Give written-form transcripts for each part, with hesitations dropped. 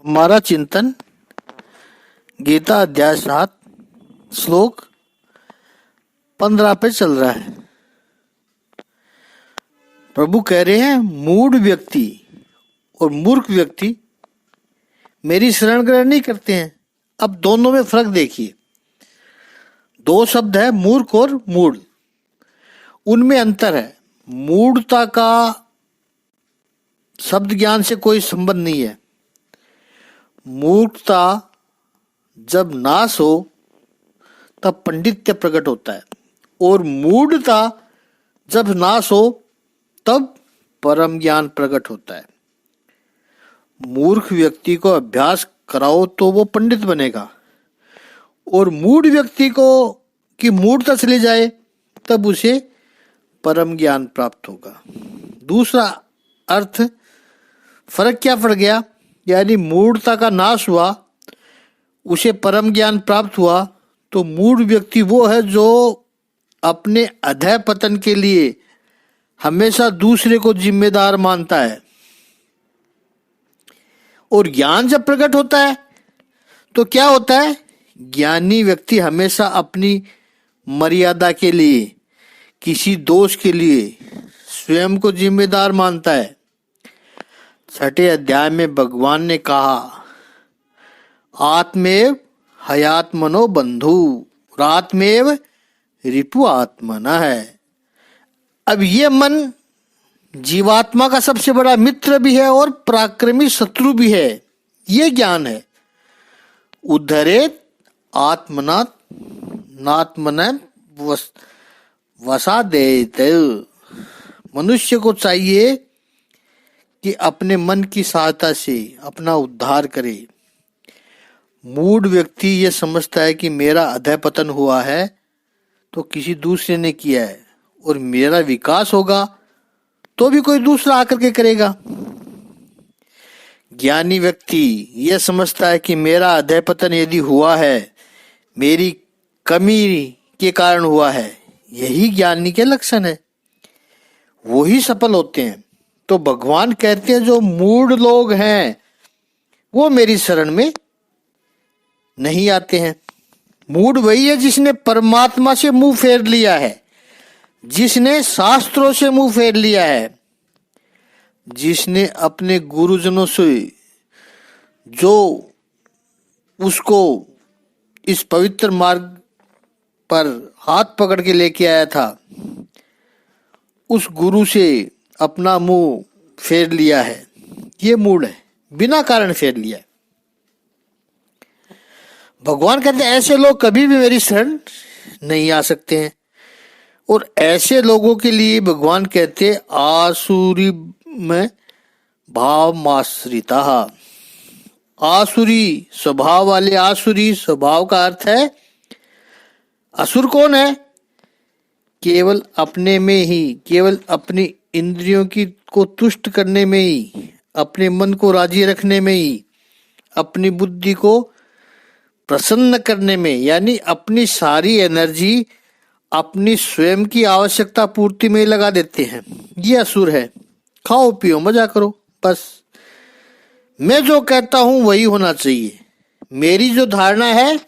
हमारा चिंतन गीता अध्याय 7 श्लोक 15 पे चल रहा है। प्रभु कह रहे हैं मूढ़ व्यक्ति और मूर्ख व्यक्ति मेरी शरण ग्रहण नहीं करते हैं। अब दोनों में फर्क देखिए। दो शब्द है मूर्ख और मूढ़, उनमें अंतर है। मूढ़ता का शब्द ज्ञान से कोई संबंध नहीं है। मूर्खता जब नाश हो तब पंडित्य प्रकट होता है, और मूढ़ता जब नाश हो तब परम ज्ञान प्रकट होता है। मूर्ख व्यक्ति को अभ्यास कराओ तो वो पंडित बनेगा, और मूढ़ व्यक्ति को की मूढ़ता चली जाए तब उसे परम ज्ञान प्राप्त होगा। दूसरा अर्थ फर्क क्या पड़ गया, यानी मूढ़ता का नाश हुआ, उसे परम ज्ञान प्राप्त हुआ। तो मूढ़ व्यक्ति वो है जो अपने अधः पतन के लिए हमेशा दूसरे को जिम्मेदार मानता है। और ज्ञान जब प्रकट होता है तो क्या होता है, ज्ञानी व्यक्ति हमेशा अपनी मर्यादा के लिए, किसी दोष के लिए स्वयं को जिम्मेदार मानता है। 6ठे अध्याय में भगवान ने कहा आत्मेव हयात्मनो बंधु रात्मेव रिपु आत्मना है। अब ये मन जीवात्मा का सबसे बड़ा मित्र भी है और पराक्रमी शत्रु भी है। ये ज्ञान है। उद्धरेत आत्मनात् नात्मन वसा देत। मनुष्य को चाहिए कि अपने मन की सहायता से अपना उद्धार करे। मूढ़ व्यक्ति ये समझता है कि मेरा अधः पतन हुआ है तो किसी दूसरे ने किया है, और मेरा विकास होगा तो भी कोई दूसरा आकर के करेगा। ज्ञानी व्यक्ति यह समझता है कि मेरा अधः पतन यदि हुआ है मेरी कमी के कारण हुआ है, यही ज्ञानी के लक्षण है, वही सफल होते हैं। तो भगवान कहते हैं जो मूढ़ लोग हैं वो मेरी शरण में नहीं आते हैं। मूढ़ वही है जिसने परमात्मा से मुंह फेर लिया है, जिसने शास्त्रों से मुंह फेर लिया है, जिसने अपने गुरुजनों से जो उसको इस पवित्र मार्ग पर हाथ पकड़ के लेके आया था, उस गुरु से अपना मुंह फेर लिया है। ये मूढ़ है, बिना कारण फेर लिया है। भगवान कहते हैं ऐसे लोग कभी भी मेरी शरण नहीं आ सकते हैं। और ऐसे लोगों के लिए भगवान कहते हैं आसुरी में भाव माश्रिता। आसुरी स्वभाव वाले, आसुरी स्वभाव का अर्थ है असुर कौन है, केवल अपने में ही, केवल अपनी इंद्रियों की को तुष्ट करने में ही, अपने मन को राजी रखने में ही, अपनी बुद्धि को प्रसन्न करने में, यानी अपनी सारी एनर्जी अपनी स्वयं की आवश्यकता पूर्ति में लगा देते हैं। ये असुर है। खाओ पियो मजा करो, बस मैं जो कहता हूं वही होना चाहिए, मेरी जो धारणा है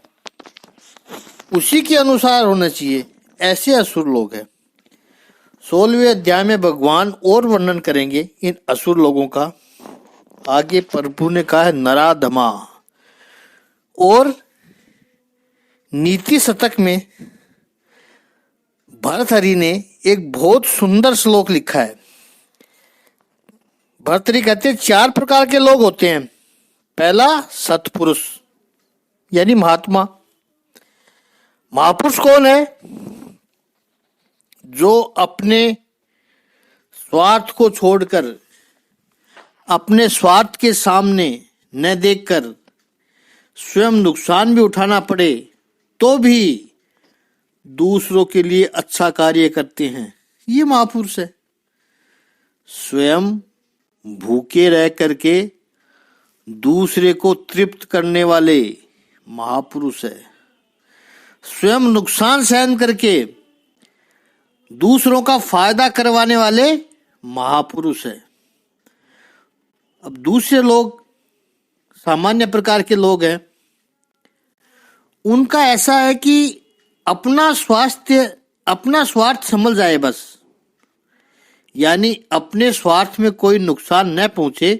उसी के अनुसार होना चाहिए। ऐसे असुर लोग हैं। 16वें अध्याय में भगवान और वर्णन करेंगे इन असुर लोगों का। आगे प्रभु ने कहा है नराधमा। और नीति शतक में भर्तहरि ने एक बहुत सुंदर श्लोक लिखा है। भर्तहरि कहते हैं 4 प्रकार के लोग होते हैं। पहला सत्पुरुष यानी महात्मा। महापुरुष कौन है, जो अपने स्वार्थ को छोड़कर, अपने स्वार्थ के सामने न देखकर स्वयं नुकसान भी उठाना पड़े तो भी दूसरों के लिए अच्छा कार्य करते हैं। ये महापुरुष है। स्वयं भूखे रह करके दूसरे को तृप्त करने वाले महापुरुष है। स्वयं नुकसान सहन करके दूसरों का फायदा करवाने वाले महापुरुष है। अब दूसरे लोग सामान्य प्रकार के लोग हैं, उनका ऐसा है कि अपना स्वार्थ समझ जाए बस, यानी अपने स्वार्थ में कोई नुकसान न पहुंचे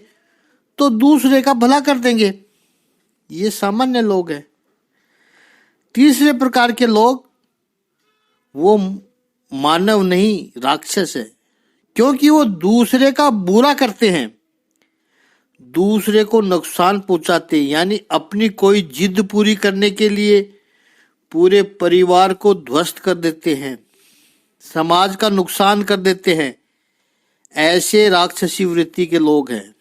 तो दूसरे का भला कर देंगे। ये सामान्य लोग हैं। तीसरे प्रकार के लोग, वो मानव नहीं राक्षस है, क्योंकि वो दूसरे का बुरा करते हैं, दूसरे को नुकसान पहुंचाते हैं, यानी अपनी कोई जिद पूरी करने के लिए पूरे परिवार को ध्वस्त कर देते हैं, समाज का नुकसान कर देते हैं। ऐसे राक्षसी वृत्ति के लोग हैं।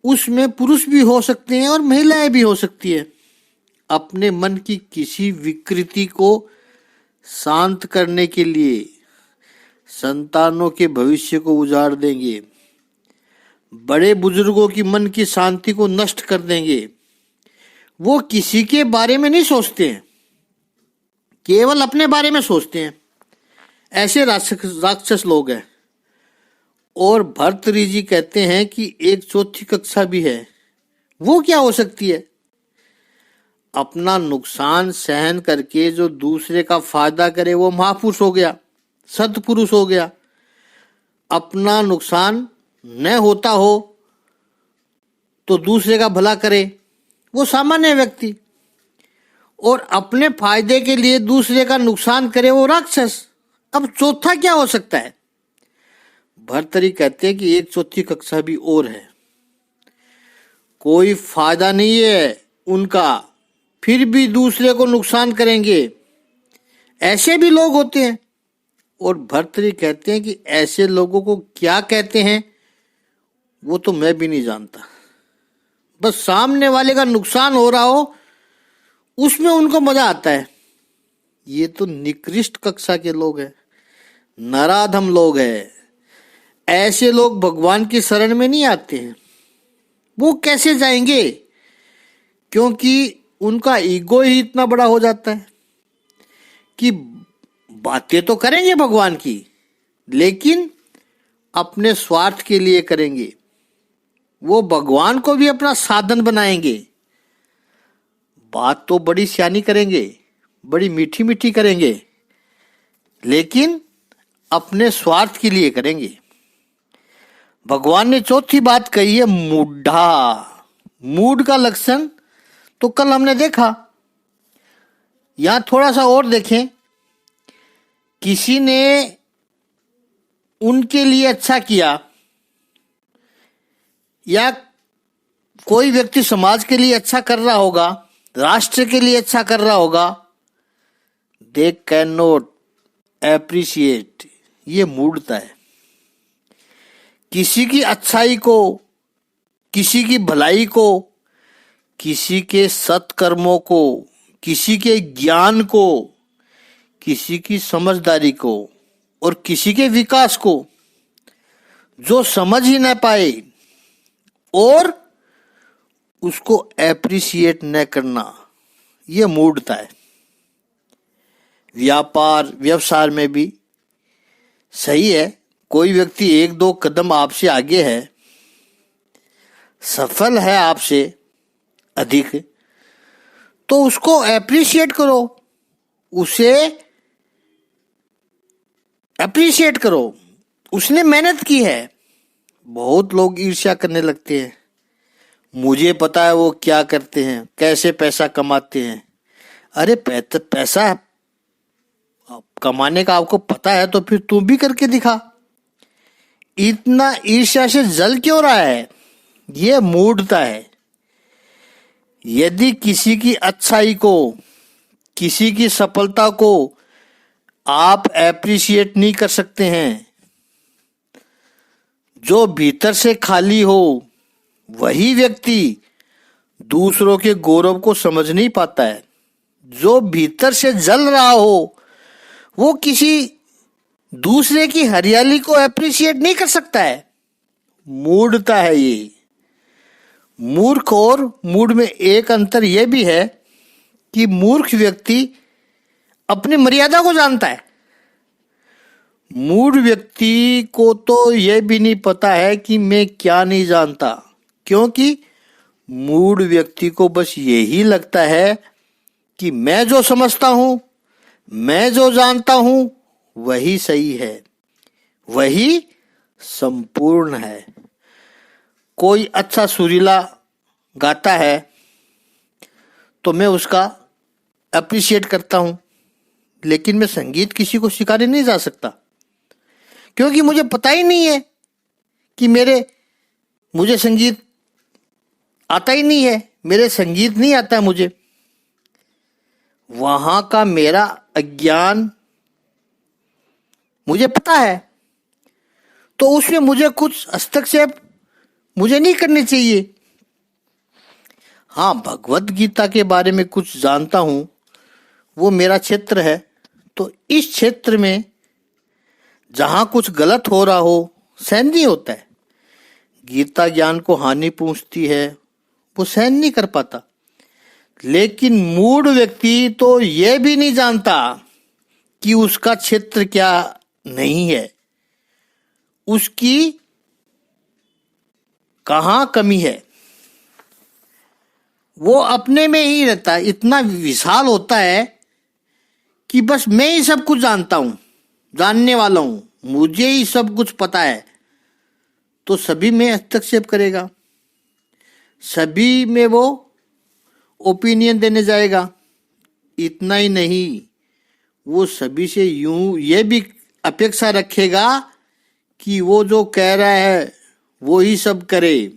उसमें पुरुष भी हो सकते हैं और महिलाएं भी हो सकती है। अपने मन की किसी विकृति को शांत करने के लिए संतानों के भविष्य को उजाड़ देंगे, बड़े बुजुर्गों की मन की शांति को नष्ट कर देंगे। वो किसी के बारे में नहीं सोचते हैं, केवल अपने बारे में सोचते हैं। ऐसे राक्षस लोग हैं। और भर्तृहरि जी कहते हैं कि एक चौथी कक्षा भी है। वो क्या हो सकती है? अपना नुकसान सहन करके जो दूसरे का फायदा करे वो महापुरुष हो गया, सत्पुरुष हो गया। अपना नुकसान न होता हो तो दूसरे का भला करे, वो सामान्य व्यक्ति। और अपने फायदे के लिए दूसरे का नुकसान करे, वो राक्षस। अब चौथा क्या हो सकता है? भर्तृहरि कहते हैं कि एक चौथी कक्षा भी और है। कोई फायदा नहीं है उनका, फिर भी दूसरे को नुकसान करेंगे। ऐसे भी लोग होते हैं। और भर्तृहरि कहते हैं कि ऐसे लोगों को क्या कहते हैं वो तो मैं भी नहीं जानता। बस सामने वाले का नुकसान हो रहा हो उसमें उनको मजा आता है। ये तो निकृष्ट कक्षा के लोग हैं, नराधम लोग हैं। ऐसे लोग भगवान की शरण में नहीं आते हैं। वो कैसे जाएंगे? क्योंकि उनका ईगो ही इतना बड़ा हो जाता है कि बातें तो करेंगे भगवान की, लेकिन अपने स्वार्थ के लिए करेंगे। वो भगवान को भी अपना साधन बनाएंगे। बात तो बड़ी सियानी करेंगे, बड़ी मीठी मीठी करेंगे, लेकिन अपने स्वार्थ के लिए करेंगे। भगवान ने चौथी बात कही है, मूढ़ा। मूढ़ का लक्षण तो कल हमने देखा। यहां थोड़ा सा और देखें। किसी ने उनके लिए अच्छा किया या कोई व्यक्ति समाज के लिए अच्छा कर रहा होगा, राष्ट्र के लिए अच्छा कर रहा होगा, दे कैन नॉट एप्रिशिएट। ये मूढ़ता है। किसी की अच्छाई को, किसी की भलाई को, किसी के सत्कर्मों को, किसी के ज्ञान को, किसी की समझदारी को और किसी के विकास को जो समझ ही न पाए और उसको एप्रिशिएट न करना, यह मूढ़ता है। व्यापार व्यवसाय में भी सही है। कोई व्यक्ति एक दो कदम आपसे आगे है, सफल है आपसे अधिक, तो उसको एप्रिशिएट करो, उसे एप्रिशिएट करो। उसने मेहनत की है। बहुत लोग ईर्ष्या करने लगते हैं, मुझे पता है वो क्या करते हैं, कैसे पैसा कमाते हैं। अरे पैसा कमाने का आपको पता है तो फिर तुम भी करके दिखा। इतना ईर्ष्या से जल क्यों रहा है? यह मूढ़ता है। यदि किसी की अच्छाई को, किसी की सफलता को आप एप्रिशिएट नहीं कर सकते हैं, जो भीतर से खाली हो वही व्यक्ति दूसरों के गौरव को समझ नहीं पाता है। जो भीतर से जल रहा हो वो किसी दूसरे की हरियाली को एप्रिशिएट नहीं कर सकता है। मूढ़ता है ये। मूर्ख और मूढ़ में एक अंतर यह भी है कि मूर्ख व्यक्ति अपनी मर्यादा को जानता है। मूढ़ व्यक्ति को तो यह भी नहीं पता है कि मैं क्या नहीं जानता, क्योंकि मूढ़ व्यक्ति को बस यही लगता है कि मैं जो समझता हूं, मैं जो जानता हूं, वही सही है, वही संपूर्ण है। कोई अच्छा सुरीला गाता है तो मैं उसका अप्रिशिएट करता हूं, लेकिन मैं संगीत किसी को सिखाने नहीं जा सकता, क्योंकि मुझे पता ही नहीं है कि मुझे संगीत आता ही नहीं है, मेरे संगीत नहीं आता है मुझे। वहां का मेरा अज्ञान मुझे पता है, तो उसमें मुझे कुछ हस्तक्षेप मुझे नहीं करने चाहिए। हाँ, भगवत गीता के बारे में कुछ जानता हूं, वो मेरा क्षेत्र है, तो इस क्षेत्र में जहां कुछ गलत हो रहा हो, सहन नहीं होता है। गीता ज्ञान को हानि पहुंचती है, वो सहन नहीं कर पाता। लेकिन मूढ़ व्यक्ति तो यह भी नहीं जानता कि उसका क्षेत्र क्या नहीं है, उसकी कहां कमी है। वो अपने में ही रहता है, इतना विशाल होता है कि बस मैं ही सब कुछ जानता हूं, जानने वाला हूं, मुझे ही सब कुछ पता है, तो सभी में हस्तक्षेप करेगा, सभी में वो ओपिनियन देने जाएगा। इतना ही नहीं, वो सभी से यूं ये भी अपेक्षा रखेगा कि वो जो कह रहा है वो ही सब करे।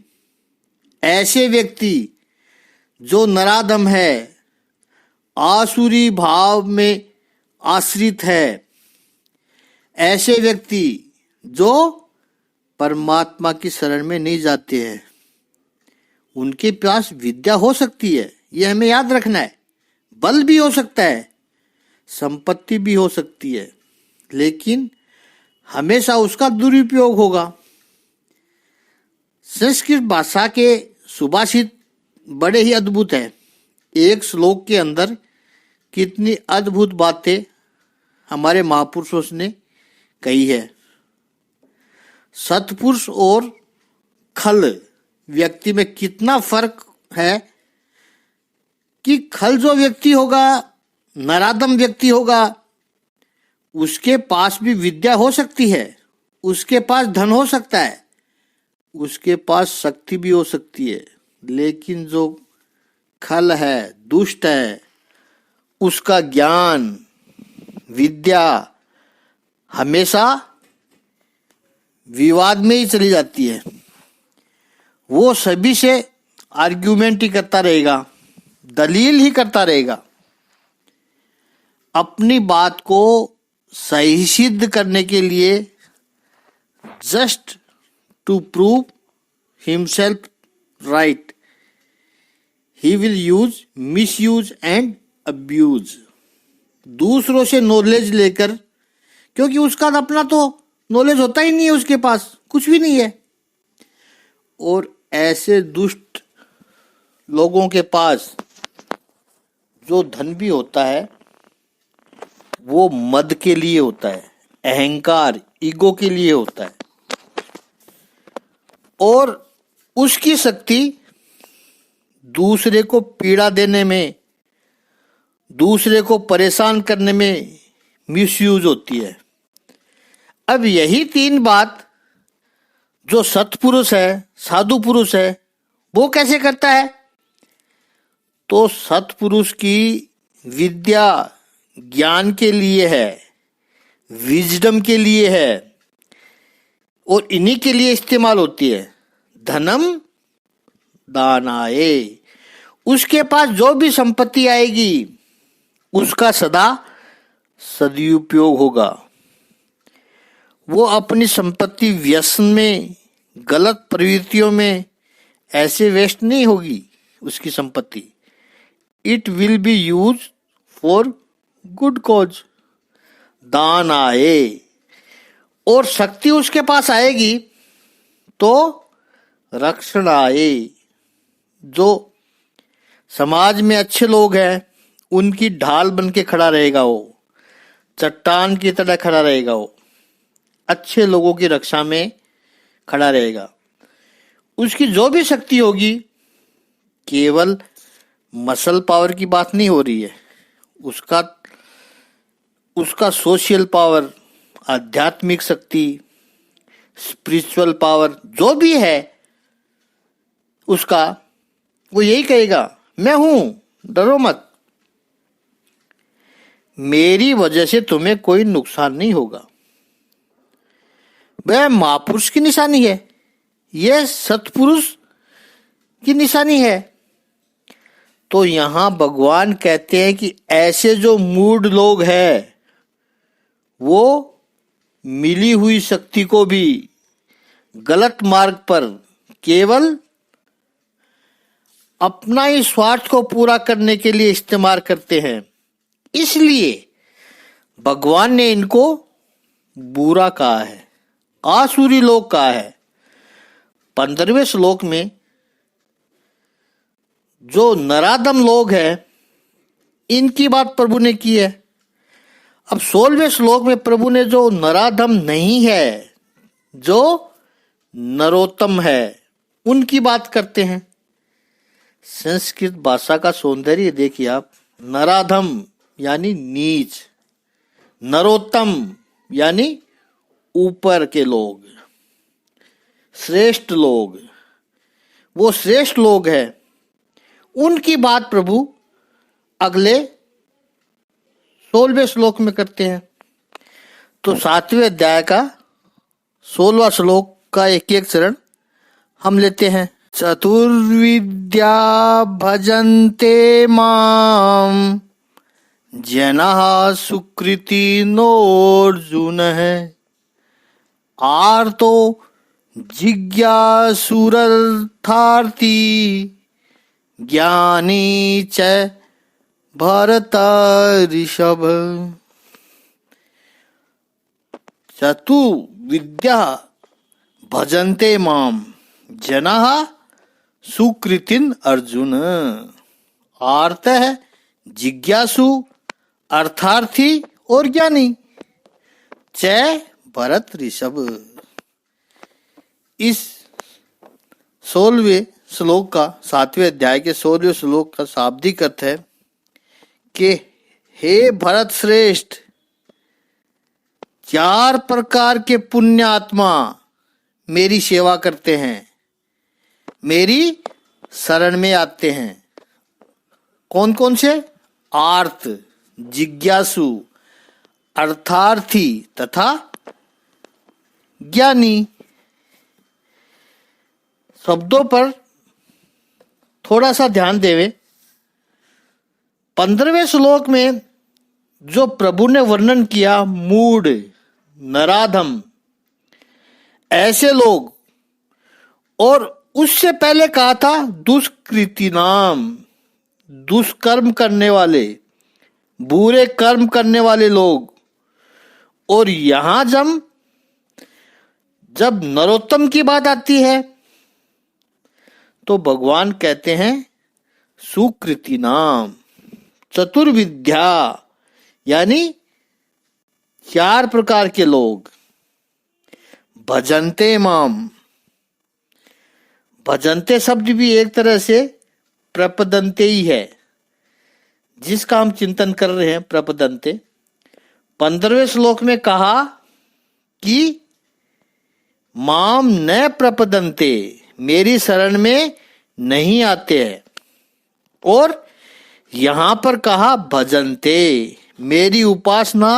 ऐसे व्यक्ति जो नराधम है, आसुरी भाव में आश्रित है, ऐसे व्यक्ति जो परमात्मा की शरण में नहीं जाते हैं, उनके पास विद्या हो सकती है, यह हमें याद रखना है, बल भी हो सकता है, संपत्ति भी हो सकती है, लेकिन हमेशा उसका दुरुपयोग होगा। संस्कृत भाषा के सुभाषित बड़े ही अद्भुत हैं। एक श्लोक के अंदर कितनी अद्भुत बातें हमारे महापुरुषों ने कही है। सत्पुरुष और खल व्यक्ति में कितना फर्क है कि खल जो व्यक्ति होगा, नराधम व्यक्ति होगा, उसके पास भी विद्या हो सकती है, उसके पास धन हो सकता है, उसके पास शक्ति भी हो सकती है, लेकिन जो खल है, दुष्ट है, उसका ज्ञान, विद्या हमेशा विवाद में ही चली जाती है। वो सभी से आर्ग्यूमेंट ही करता रहेगा, दलील ही करता रहेगा, अपनी बात को सही सिद्ध करने के लिए, just to prove himself right, he will use, misuse and abuse. दूसरों से नॉलेज लेकर, क्योंकि उसका अपना तो नॉलेज होता ही नहीं है, उसके पास कुछ भी नहीं है। और ऐसे दुष्ट लोगों के पास जो धन भी होता है, वो मद के लिए होता है, अहंकार, ईगो के लिए होता है, और उसकी शक्ति दूसरे को पीड़ा देने में, दूसरे को परेशान करने में मिसयूज होती है। अब यही तीन बात जो सत्पुरुष है, साधु पुरुष है, वो कैसे करता है? तो सत्पुरुष की विद्या ज्ञान के लिए है, विजडम के लिए है, और इन्हीं के लिए इस्तेमाल होती है। धनम दानाए, उसके पास जो भी संपत्ति आएगी उसका सदा सदुपयोग होगा। वो अपनी संपत्ति व्यसन में, गलत प्रवृत्तियों में ऐसे वेस्ट नहीं होगी उसकी संपत्ति। It will be use for good cause. दान आए और शक्ति उसके पास आएगी तो रक्षण आए। जो समाज में अच्छे लोग हैं उनकी ढाल बन के खड़ा रहेगा, वो चट्टान की तरह खड़ा रहेगा, वो अच्छे लोगों की रक्षा में खड़ा रहेगा। उसकी जो भी शक्ति होगी केवल मसल पावर की बात नहीं हो रही है, उसका उसका सोशल पावर, आध्यात्मिक शक्ति, स्पिरिचुअल पावर जो भी है उसका, वो यही कहेगा मैं हूं, डरो मत, मेरी वजह से तुम्हें कोई नुकसान नहीं होगा। वह महापुरुष की निशानी है, यह सत्पुरुष की निशानी है। तो यहां भगवान कहते हैं कि ऐसे जो मूड लोग हैं वो मिली हुई शक्ति को भी गलत मार्ग पर केवल अपना ही स्वार्थ को पूरा करने के लिए इस्तेमाल करते हैं। इसलिए भगवान ने इनको बुरा कहा है, आसुरी लोग कहा है। 15वें श्लोक में जो नराधम लोग हैं इनकी बात प्रभु ने की है। अब 16वें श्लोक में प्रभु ने जो नराधम नहीं है, जो नरोत्तम है, उनकी बात करते हैं। संस्कृत भाषा का सौंदर्य देखिए आप। नराधम यानी नीच, नरोत्तम यानी ऊपर के लोग, श्रेष्ठ लोग, वो श्रेष्ठ लोग हैं। उनकी बात प्रभु अगले 16वें श्लोक में करते हैं। तो 7वें अध्याय का 16वां श्लोक का एक एक चरण हम लेते हैं। चतुर्विद्या भजन्ते माम जनाः सुकृतिनोऽर्जुन है, आर्तो जिज्ञासुरर्थार्थी ज्ञानी च भरतर्षभ। चतुर्विद्या भजन्ते माम जनाः सुकृतिन अर्जुन। आर्त है जिज्ञासु, अर्थार्थी और ज्ञानी, च भरत ऋषभ। इस 16वें श्लोक का, 7वें अध्याय के 16वें श्लोक का शाब्दिक अर्थ है कि हे भरत श्रेष्ठ, 4 प्रकार के पुण्य आत्मा मेरी सेवा करते हैं, मेरी शरण में आते हैं। कौन कौन से? आर्त, जिज्ञासु, अर्थार्थी तथा ज्ञानी। शब्दों पर थोड़ा सा ध्यान देवे। 15वें श्लोक में जो प्रभु ने वर्णन किया, मूढ़, नराधम, ऐसे लोग, और उससे पहले कहा था दुष्कृति नाम, दुष्कर्म करने वाले, बुरे कर्म करने वाले लोग। और यहां जब नरोत्तम की बात आती है तो भगवान कहते हैं सुकृति नाम, चतुर्विद्या यानी 4 प्रकार के लोग। भजन्ते माम, भजन्ते शब्द भी एक तरह से प्रपदन्ते ही है, जिसका हम चिंतन कर रहे हैं, प्रपदन्ते। 15वें श्लोक में कहा कि माम न प्रपदन्ते, मेरी शरण में नहीं आते हैं। और यहां पर कहा भजन्ते, मेरी उपासना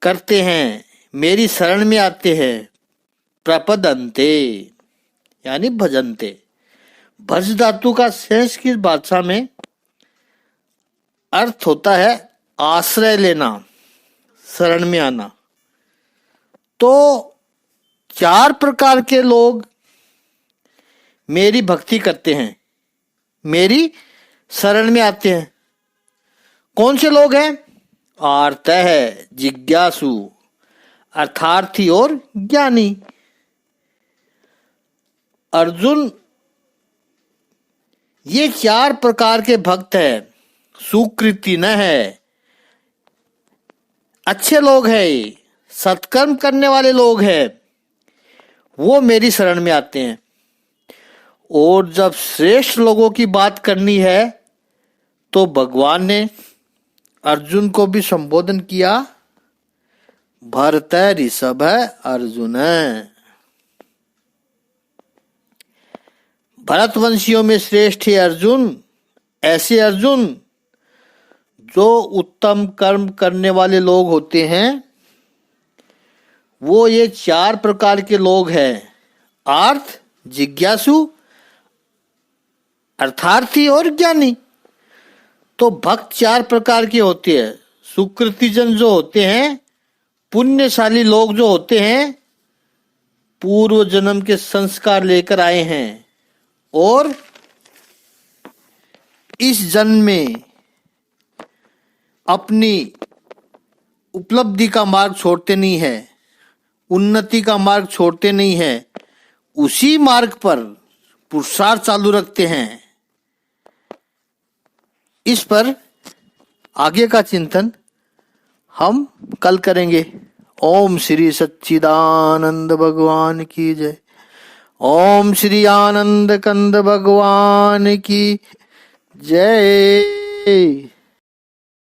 करते हैं, मेरी शरण में आते हैं। प्रपदन्ते यानी भजन्ते। भज धातु का संस्कृत भाषा में अर्थ होता है आश्रय लेना, शरण में आना। तो 4 प्रकार के लोग मेरी भक्ति करते हैं, मेरी शरण में आते हैं। कौन से लोग हैं? आर्त है, जिज्ञासु, अर्थार्थी और ज्ञानी। अर्जुन, ये 4 प्रकार के भक्त हैं, सुकृति न है, अच्छे लोग हैं, सत्कर्म करने वाले लोग हैं, वो मेरी शरण में आते हैं। और जब श्रेष्ठ लोगों की बात करनी है तो भगवान ने अर्जुन को भी संबोधन किया, भरत ऋषभ अर्जुन। भरतवंशियों में श्रेष्ठ है अर्जुन, ऐसे अर्जुन जो उत्तम कर्म करने वाले लोग होते हैं। वो ये 4 प्रकार के लोग हैं, आर्थ, जिज्ञासु, अर्थार्थी और ज्ञानी। तो भक्त 4 प्रकार के होते हैं। सुकृतिजन जो होते हैं, पुण्यशाली लोग जो होते हैं, पूर्व जन्म के संस्कार लेकर आए हैं और इस जन्म में अपनी उपलब्धि का मार्ग छोड़ते नहीं है, उन्नति का मार्ग छोड़ते नहीं है, उसी मार्ग पर पुरुषार्थ चालू रखते हैं। इस पर आगे का चिंतन हम कल करेंगे। ओम श्री सच्चिदानंद भगवान की जय। ओम श्री आनंद कंद भगवान की जय।